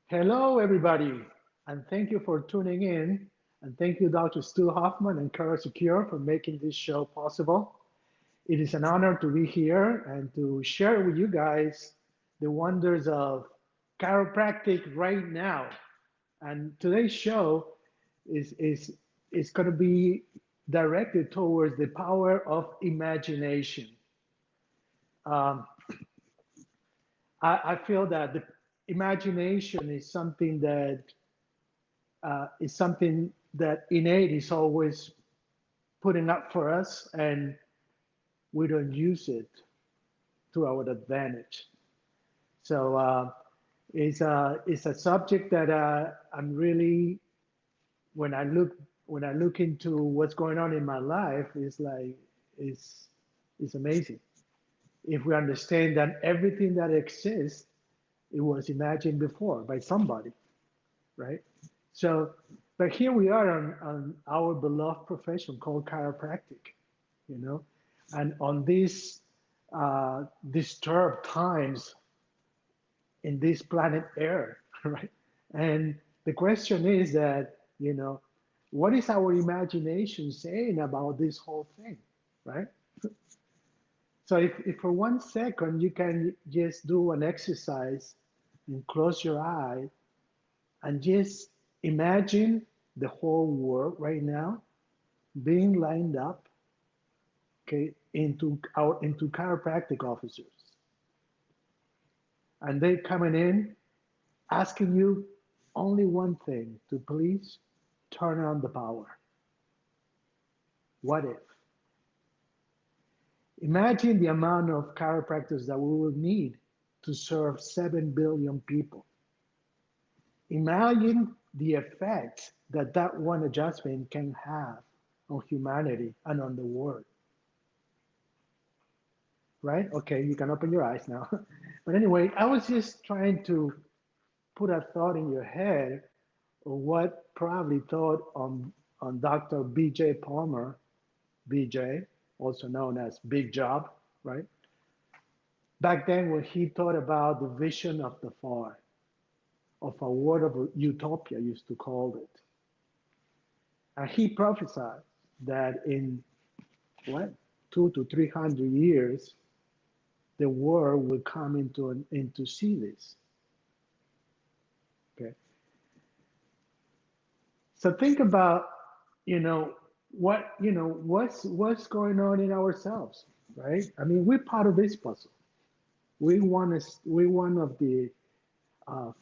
Hello, everybody, and thank you for tuning in. And thank you, Dr. Stu Hoffman and Kara Secure, for making this show possible. It is an honor to be here and to share with you guys the wonders of chiropractic right now. And today's show is going to be directed towards the power of imagination. Um, I feel that the imagination is something that innate is always putting up for us, and we don't use it to our advantage. So it's a subject that I'm really when I look into what's going on in my life, it's it's amazing. If we understand that everything that exists, it was imagined before by somebody, right? So, but here we are on our beloved profession called chiropractic, you know, and on these disturbed times in this planet Earth, right? And the question is that, what is our imagination saying about this whole thing, right? So if for 1 second you can just do an exercise and close your eye and just imagine the whole world right now being lined up, okay, into chiropractic officers, and they coming in asking you only one thing: to please turn on the power. What if? Imagine the amount of chiropractors that we will need to serve 7 billion people. Imagine the effect that that one adjustment can have on humanity and on the world, right? Okay, you can open your eyes now. But anyway, I was just trying to put a thought in your head of what probably thought on Dr. BJ Palmer, BJ, also known as Big Job, right? Back then, when he thought about the vision of the far, of a world of utopia, used to call it. And he prophesied that in what, 200 to 300 years, the world will come into see this. Okay, so think about what's going on in ourselves, right? I mean, we're part of this puzzle. We're one of the uh,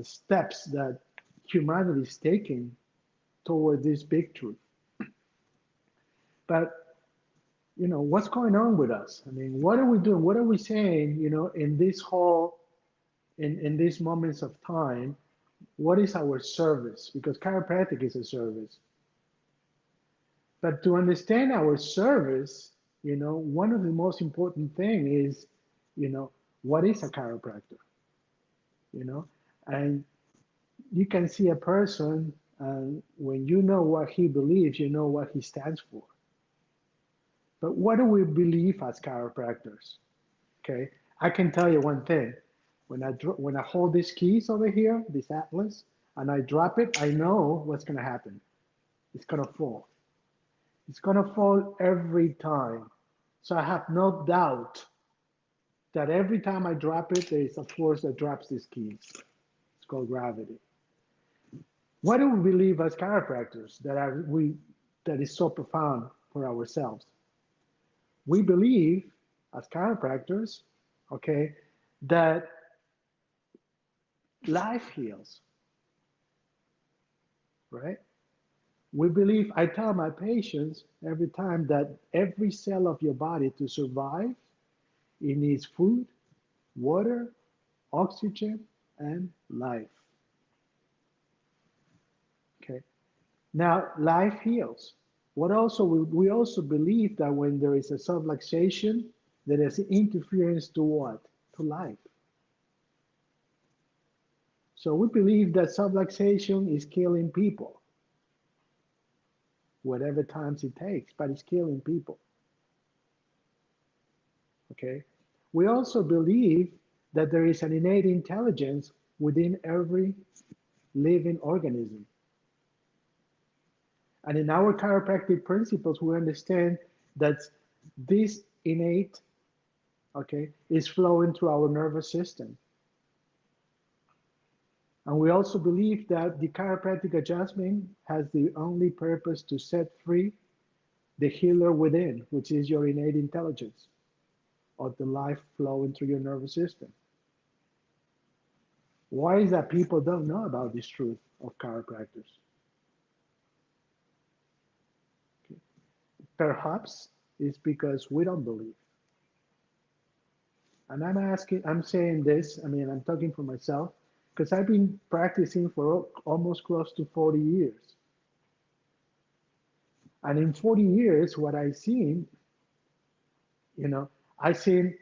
steps that humanity is taking toward this big truth. But what's going on with us? I mean, what are we doing? What are we saying? In this whole in these moments of time, what is our service? Because chiropractic is a service. But to understand our service, one of the most important thing is, what is a chiropractor? You know, and you can see a person, and when you know what he believes, you know what he stands for. But what do we believe as chiropractors? Okay, I can tell you one thing. When I hold these keys over here, this atlas, and I drop it, I know what's going to happen. It's going to fall. It's going to fall every time. So I have no doubt that every time I drop it, there is a force that drops these keys. It's called gravity. What do we believe as chiropractors that is so profound for ourselves? We believe as chiropractors, okay, that life heals, right? We believe, I tell my patients every time that every cell of your body to survive, it needs food, water, oxygen, and life. Okay. Now, life heals. What also we also believe that when there is a subluxation, there is interference to what? To life. So we believe that subluxation is killing people, whatever times it takes, but it's killing people. Okay. We also believe that there is an innate intelligence within every living organism. And in our chiropractic principles, we understand that this innate, okay, is flowing through our nervous system. And we also believe that the chiropractic adjustment has the only purpose to set free the healer within, which is your innate intelligence of the life flowing through your nervous system. Why is that people don't know about this truth of chiropractors? Okay. Perhaps it's because we don't believe. And I'm saying this, I mean, I'm talking for myself, because I've been practicing for almost close to 40 years. And in 40 years, what I've seen, I've seen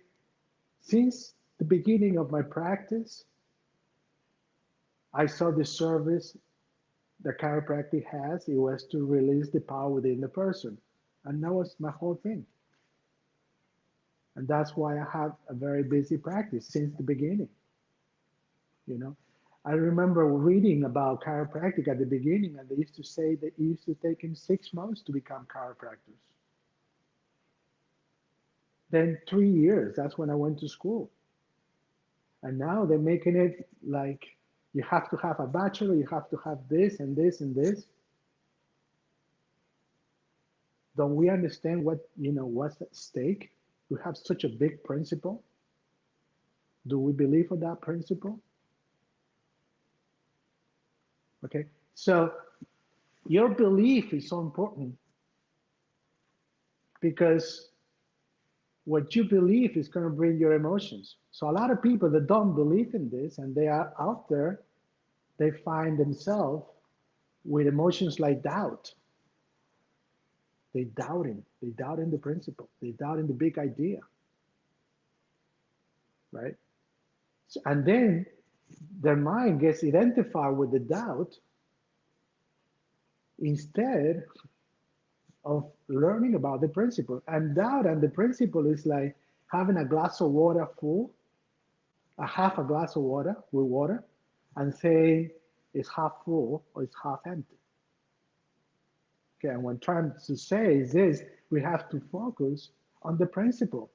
since the beginning of my practice, I saw the service that chiropractic has. It was to release the power within the person. And that was my whole thing. And that's why I have a very busy practice since the beginning. You know, I remember reading about chiropractic at the beginning, and they used to say that it used to take him 6 months to become chiropractors. Then 3 years, that's when I went to school. And now they're making it like you have to have a bachelor, you have to have this and this and this. Don't we understand what's at stake? We have such a big principle. Do we believe in that principle? Okay, so your belief is so important because what you believe is going to bring your emotions. So a lot of people that don't believe in this and they are out there, they find themselves with emotions like doubt. They doubting the principle, they doubting the big idea, right? So, and then their mind gets identified with the doubt instead of learning about the principle. And doubt and the principle is like having a glass of water full, a half a glass of water with water, and say it's half full or it's half empty. Okay, and what I'm trying to say is this: we have to focus on the principle.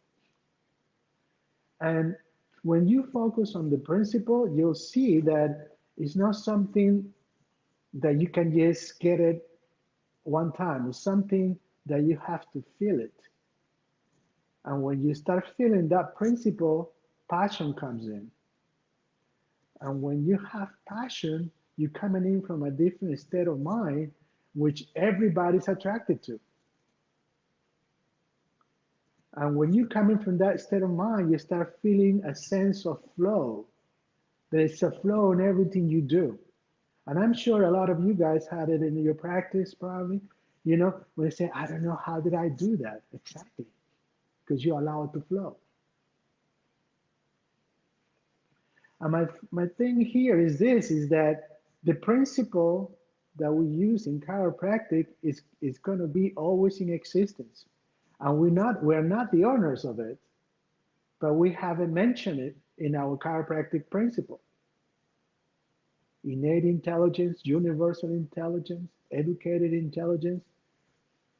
And when you focus on the principle, you'll see that it's not something that you can just get it one time. It's something that you have to feel it. And when you start feeling that principle, passion comes in. And when you have passion, you're coming in from a different state of mind, which everybody's attracted to. And when you're coming from that state of mind, you start feeling a sense of flow. There's a flow in everything you do. And I'm sure a lot of you guys had it in your practice, probably. When they say, I don't know, how did I do that? Exactly. Because you allow it to flow. And my thing here is this, is that the principle that we use in chiropractic is going to be always in existence. And we're not the owners of it, but we haven't mentioned it in our chiropractic principle. Innate intelligence, universal intelligence, educated intelligence.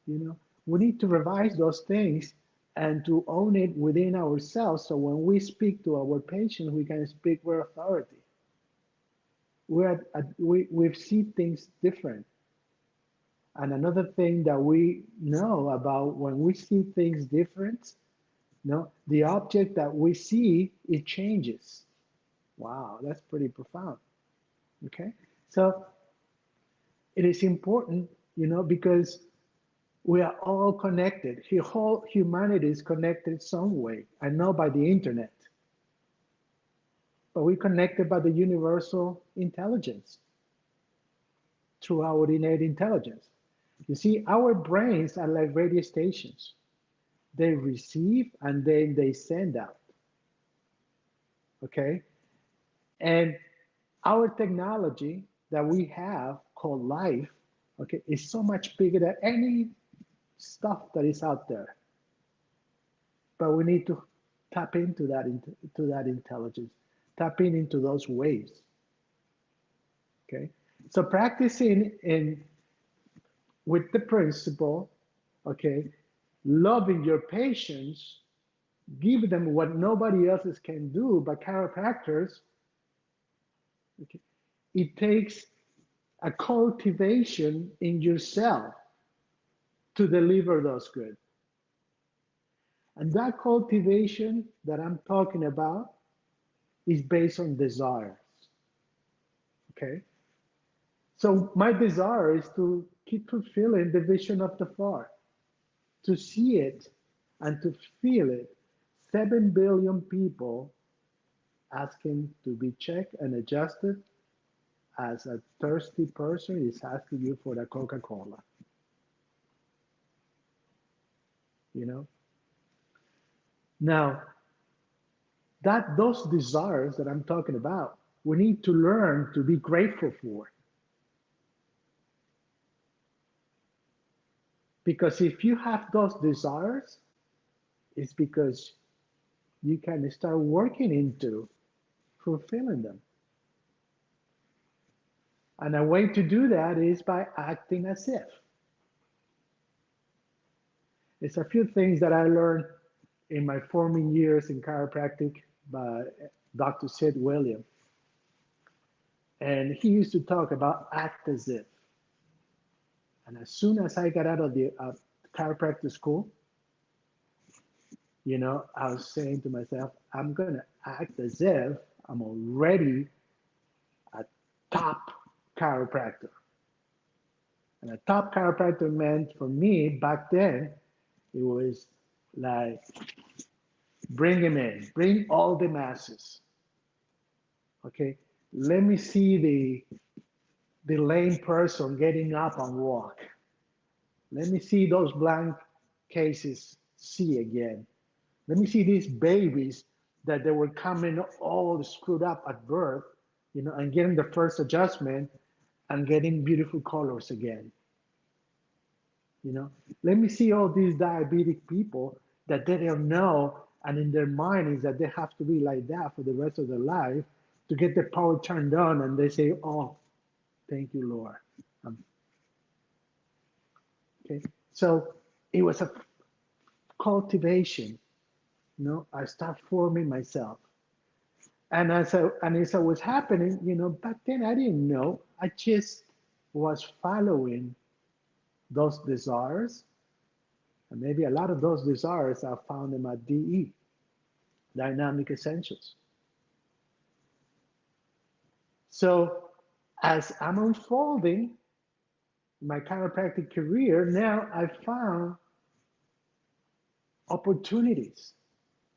We need to revise those things and to own it within ourselves, so when we speak to our patients, we can speak with authority. We see things different. And another thing that we know about, when we see things different, the object that we see, it changes. Wow, that's pretty profound. Okay, so it is important, because we are all connected. The whole humanity is connected some way. I know by the internet, but we're connected by the universal intelligence through our innate intelligence. You see, our brains are like radio stations. They receive and then they send out. Okay? And our technology that we have called life, okay, is so much bigger than any stuff that is out there. But we need to tap into that intelligence, tap into those waves. Okay. So practicing in with the principle, okay, loving your patients, give them what nobody else can do but chiropractors. Okay. It takes a cultivation in yourself to deliver those goods. And that cultivation that I'm talking about is based on desires. Okay. So my desire is to keep fulfilling the vision of the Father, to see it and to feel it. 7 billion people asking to be checked and adjusted as a thirsty person is asking you for the Coca-Cola, you know? Now, that those desires that I'm talking about, we need to learn to be grateful for. Because if you have those desires, it's because you can start working into fulfilling them. And a way to do that is by acting as if. It's a few things that I learned in my forming years in chiropractic by Dr. Sid Williams. And he used to talk about act as if. And as soon as I got out of the chiropractic school, I was saying to myself, I'm going to act as if I'm already a top chiropractor. And a top chiropractor meant for me back then, it was like, bring him in, bring all the masses. Okay, let me see the lame person getting up and walk. Let me see those blank cases see again. Let me see these babies that they were coming all screwed up at birth, and getting the first adjustment and getting beautiful colors again. Let me see all these diabetic people that they don't know, and in their mind is that they have to be like that for the rest of their life to get the power turned on, and they say, "Oh, thank you, Lord." Okay, so it was a cultivation. I start forming myself, and as it was happening, back then I didn't know. I just was following those desires. And maybe a lot of those desires are found in my DE, Dynamic Essentials. So as I'm unfolding my chiropractic career, now I found opportunities,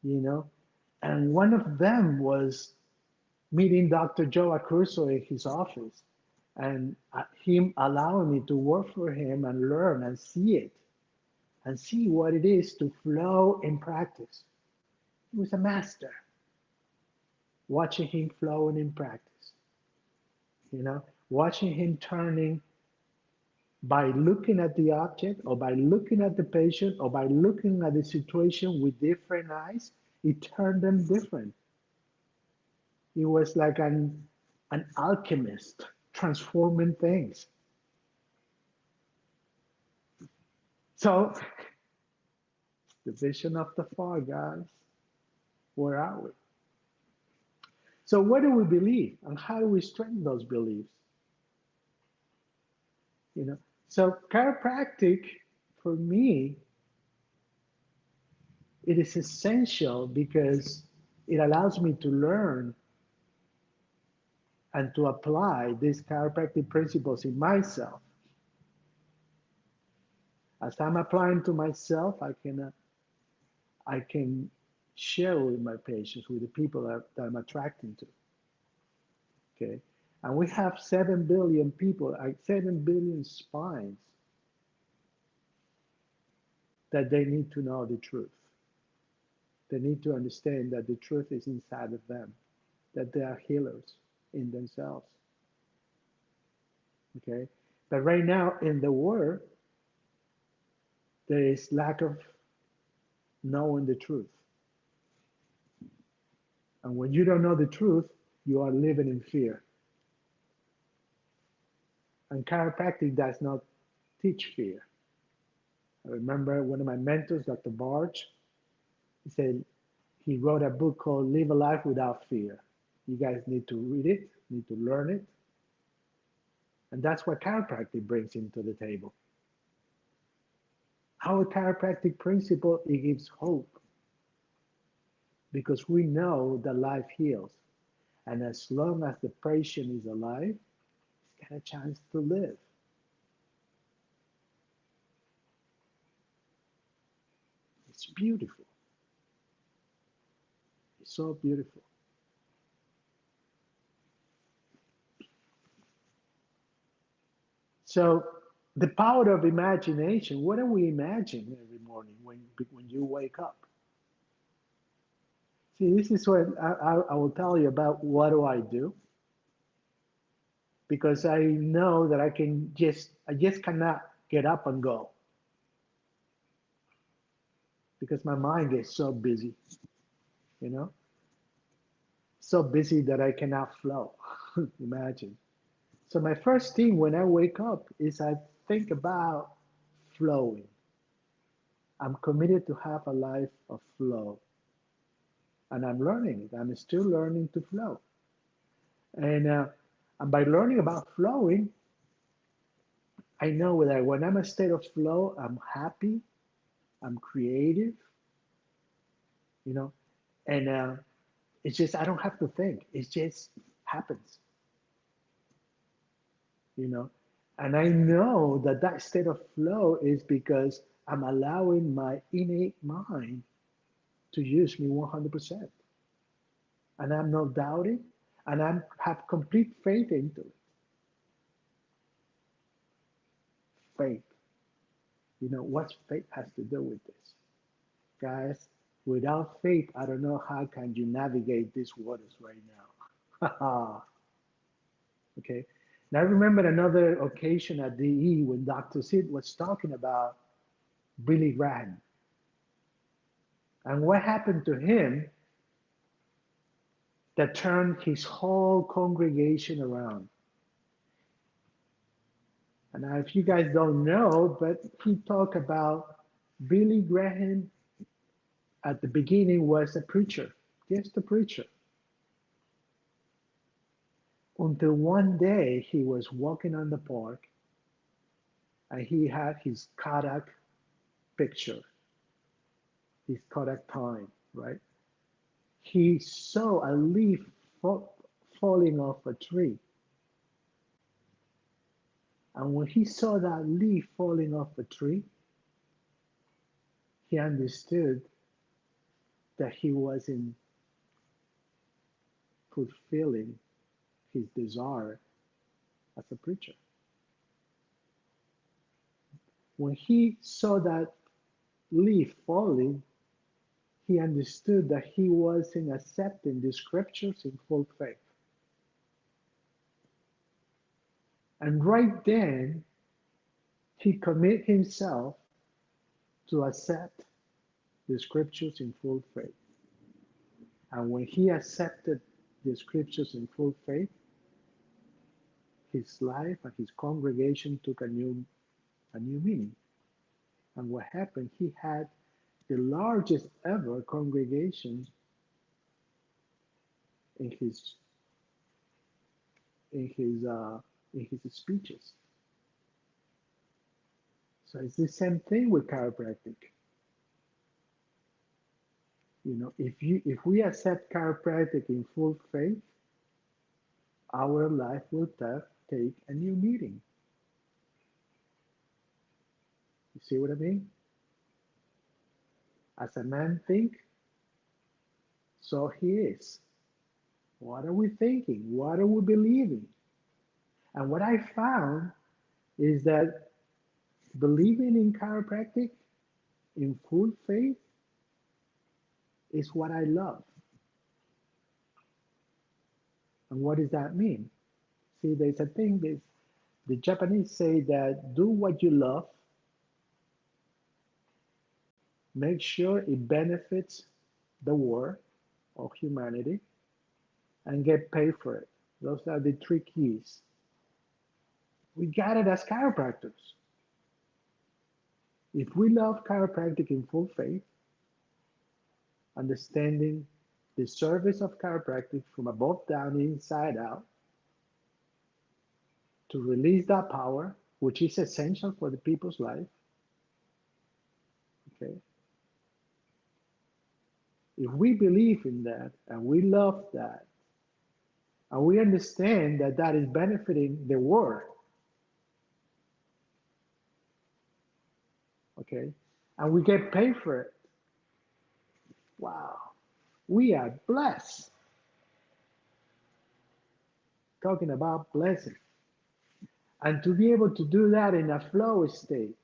and one of them was meeting Dr. Joe Accurso in his office and him allowing me to work for him and learn and see it and see what it is to flow in practice. He was a master. Watching him flowing in practice, watching him turning by looking at the object or by looking at the patient or by looking at the situation with different eyes, it turned them different. He was like an alchemist transforming things. So, the vision of the Father, guys, where are we? So what do we believe and how do we strengthen those beliefs? So chiropractic, for me, it is essential because it allows me to learn and to apply these chiropractic principles in myself. As I'm applying to myself, I can share with my patients, with the people that I'm attracting to. Okay, and we have 7 billion people, 7 billion spines that they need to know the truth. They need to understand that the truth is inside of them, that they are healers in themselves. Okay, but right now in the world, there is lack of knowing the truth. And when you don't know the truth, you are living in fear. And chiropractic does not teach fear. I remember one of my mentors, Dr. Barge, he said he wrote a book called Live a Life Without Fear. You guys need to read it, need to learn it. And that's what chiropractic brings into the table. Our chiropractic principle, it gives hope because we know that life heals. And as long as the patient is alive, he's got a chance to live. It's beautiful. It's so beautiful. So the power of imagination, what do we imagine every morning when you wake up? See, this is what I will tell you about what do I do because I know that I just cannot get up and go because my mind gets so busy, you know, so busy that I cannot flow. Imagine. So my first thing when I wake up is I think about flowing. I'm committed to have a life of flow. And I'm learning it. I'm still learning to flow. And by learning about flowing, I know that when I'm in a state of flow, I'm happy, I'm creative, you know, and it's just, I don't have to think. It just happens, you know. And I know that that state of flow is because I'm allowing my innate mind to use me 100%. And I'm not doubting, and I have complete faith into it. Faith. You know, what faith has to do with this? Guys, without faith, I don't know how can you navigate these waters right now. Okay. Now I remember another occasion at DE when Dr. Sid was talking about Billy Graham. And what happened to him that turned his whole congregation around. And now if you guys don't know, but he talked about Billy Graham at the beginning was a preacher, just a preacher. Until one day he was walking on the park and he had his Kodak picture, his Kodak time, right? He saw a leaf falling off a tree. And when he saw that leaf falling off a tree, he understood that he wasn't fulfilling his desire as a preacher. When he saw that leaf falling, he understood that he wasn't accepting the scriptures in full faith. And right then, he committed himself to accept the scriptures in full faith. And when he accepted the scriptures in full faith, his life and his congregation took a new meaning. And what happened, he had the largest ever congregation in his in his uh, in his speeches. So it's the same thing with chiropractic. You know, if we accept chiropractic in full faith, our life will take a new meaning. You see what I mean? As a man think, so he is. What are we thinking? What are we believing? And what I found is that believing in chiropractic in full faith is what I love. And what does that mean? See, there's a thing that the Japanese say that do what you love, make sure it benefits the world of humanity, and get paid for it. Those are the three keys. We got it as chiropractors. If we love chiropractic in full faith, understanding the service of chiropractic from above down, inside out, to release that power, which is essential for the people's life, okay? If we believe in that and we love that, and we understand that that is benefiting the world, okay, and we get paid for it, wow, we are blessed. Talking about blessing. And to be able to do that in a flow state,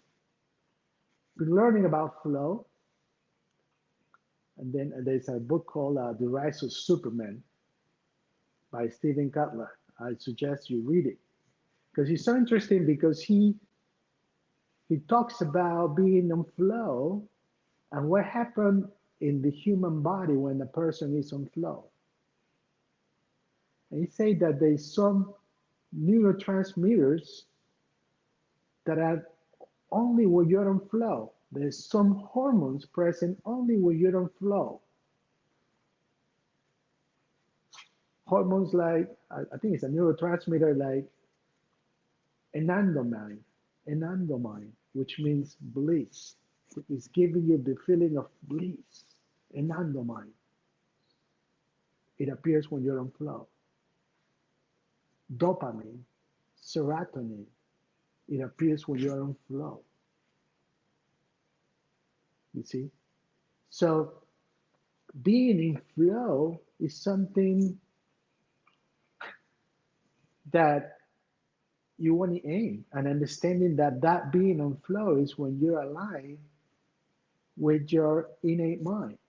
we're learning about flow. And then there's a book called The Rise of Superman by Stephen Kotler. I suggest you read it because it's so interesting because he talks about being on flow and what happened in the human body when a person is on flow. And he said that there's some neurotransmitters that are only when you're on flow. There's some hormones present only when you're on flow. Hormones like, I think it's a neurotransmitter like anandamide, anandamide, which means bliss. It's giving you the feeling of bliss, anandamide. It appears when you're on flow. Dopamine, serotonin, it appears when you're on flow. You see? So being in flow is something that you want to aim, and understanding that that being on flow is when you're aligned with your innate mind.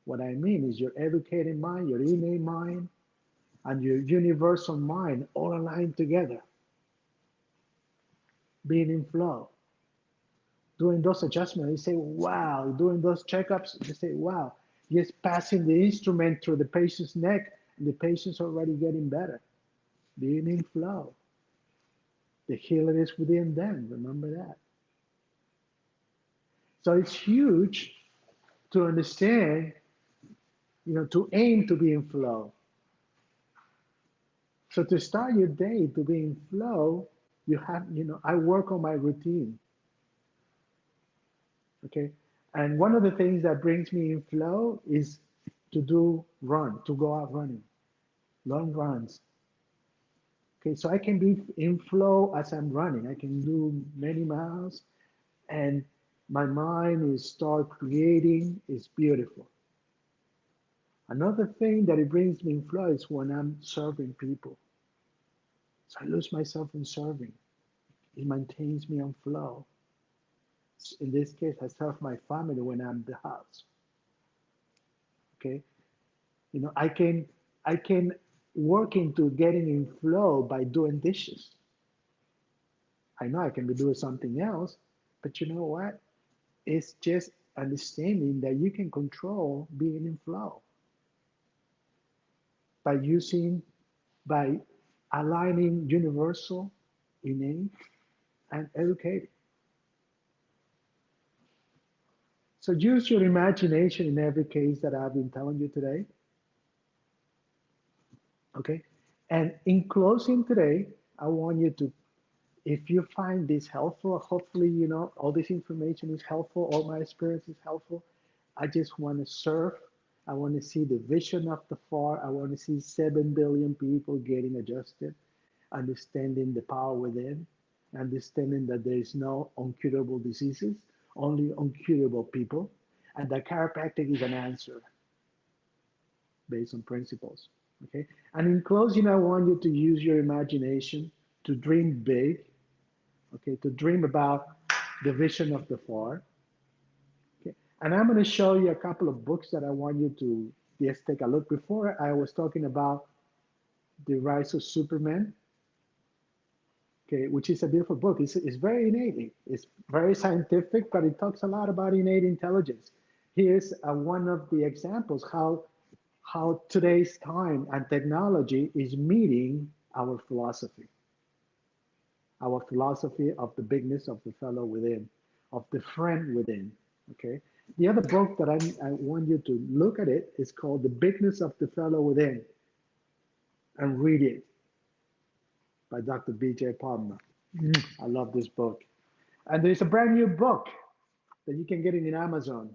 What I mean is your educated mind, your innate mind, and your universal mind all aligned together, being in flow. Doing those adjustments, you say, wow, doing those checkups, you say, wow, just passing the instrument through the patient's neck, and the patient's already getting better, being in flow. The healer is within them, remember that. So it's huge to understand, to aim to be in flow. So to start your day to be in flow, you have, I work on my routine. Okay. And one of the things that brings me in flow is to go out running, long runs. Okay. So I can be in flow as I'm running. I can do many miles and my mind is start creating. It's beautiful. Another thing that it brings me in flow is when I'm serving people. So I lose myself in serving. It maintains me on flow. In this case, I serve my family when I'm at the house. Okay, I can work into getting in flow by doing dishes. I know I can be doing something else, but you know what? It's just understanding that you can control being in flow by by aligning universal, innate, and educated. So use your imagination in every case that I've been telling you today. Okay. And in closing today, I want you to, if you find this helpful, hopefully, all this information is helpful, all my experience is helpful. I just want to serve. I want to see the vision of the far. I want to see 7 billion people getting adjusted, understanding the power within, understanding that there is no uncurable diseases, only uncurable people, and that chiropractic is an answer based on principles. Okay. And in closing, I want you to use your imagination to dream big. Okay. To dream about the vision of the far. Okay. And I'm going to show you a couple of books that I want you to just take a look. Before I was talking about The Rise of Superman. Okay, which is a beautiful book. It's very innate. It's very scientific, but it talks a lot about innate intelligence. Here's one of the examples how today's time and technology is meeting our philosophy. our philosophy of the bigness of the fellow within, of the friend within. Okay. The other book that I want you to look at it is called The Bigness of the Fellow Within, and read it by Dr. B.J. Palmer. I love this book. And there's a brand new book that you can get in Amazon,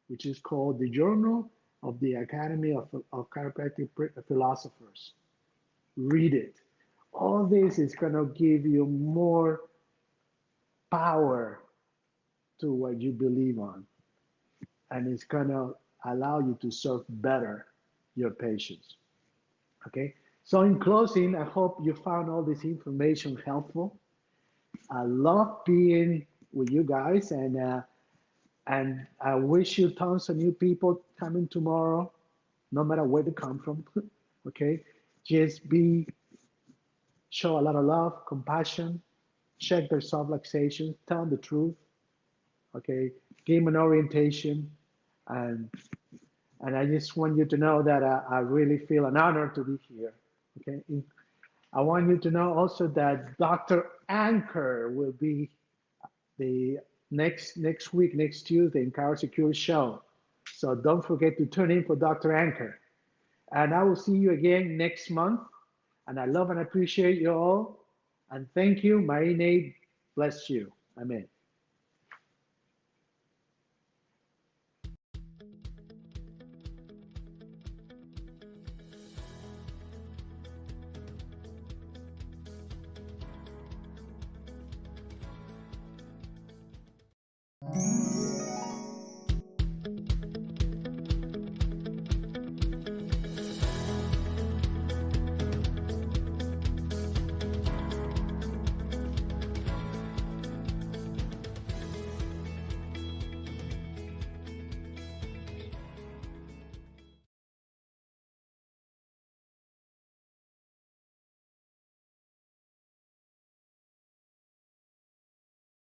which is called The Journal of the Academy of Chiropractic Philosophers. Read it. All this is going to give you more power to what you believe on, and it's going to allow you to serve better your patients. Okay. So in closing, I hope you found all this information helpful. I love being with you guys, and I wish you tons of new people coming tomorrow, no matter where they come from. Okay. Just show a lot of love, compassion, check their self-relaxation, tell them the truth. Okay. Give them an orientation, and I just want you to know that I really feel an honor to be here. Okay. I want you to know also that Dr. Anchor will be the next week, next Tuesday in Car Security Show. So don't forget to tune in for Dr. Anchor. And I will see you again next month. And I love and appreciate you all. And thank you. May Nate bless you. Amen.